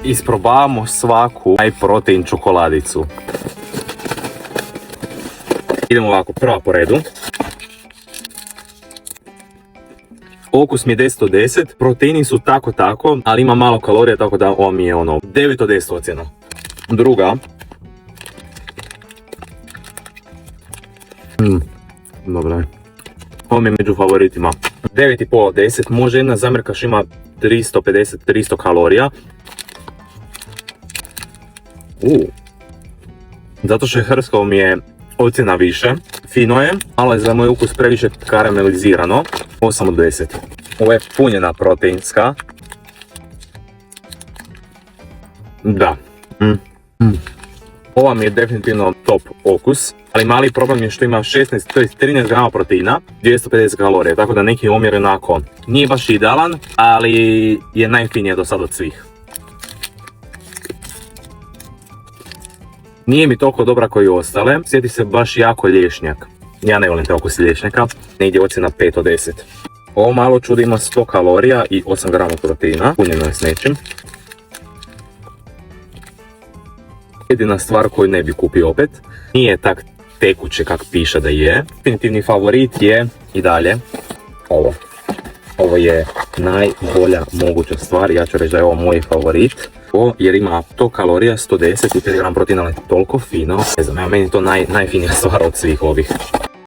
isprobavamo svaku najprotein čokoladicu. Idemo ovako, prva po redu. Okus mi je 10 od 10, proteini su tako, ali ima malo kalorija, tako da ovo mi je 9 od 10 ocjena. Druga. Dobro je. Ovo mi je među favoritima. 9,5 od 10, može jedna zamrkaš ima 350-300 kalorija. Zato što je hrskao mi je ocjena više. Fino je, ali za moj ukus previše karamelizirano. 8 od 10. Ovo je punjena proteinska. Da. Ova mi je definitivno top okus, ali mali problem je što ima 16, to je 13 grama proteina, 250 kalorija, tako da neki omjer onako nije baš idealan, ali je najfinije do sada od svih. Nije mi toliko dobra kao i ostale, sjeti se baš jako lješnjak. Ja ne volim te okus lješnjaka, negdje ocjena 5 od 10. Ovo malo čudo ima 100 kalorija i 8 grama proteina, punjeno je s nečim. Jedina stvar koju ne bi kupio opet, nije tak tekuće kak piše da je. Definitivni favorit je i dalje ovo. Ovo je najbolja moguća stvar, ja ću reći da je ovo moj favorit. Jer ima 100 kalorija, 110 i 5 grama proteina, ali toliko fino. Ne znam, meni je to najfinija stvar od svih ovih.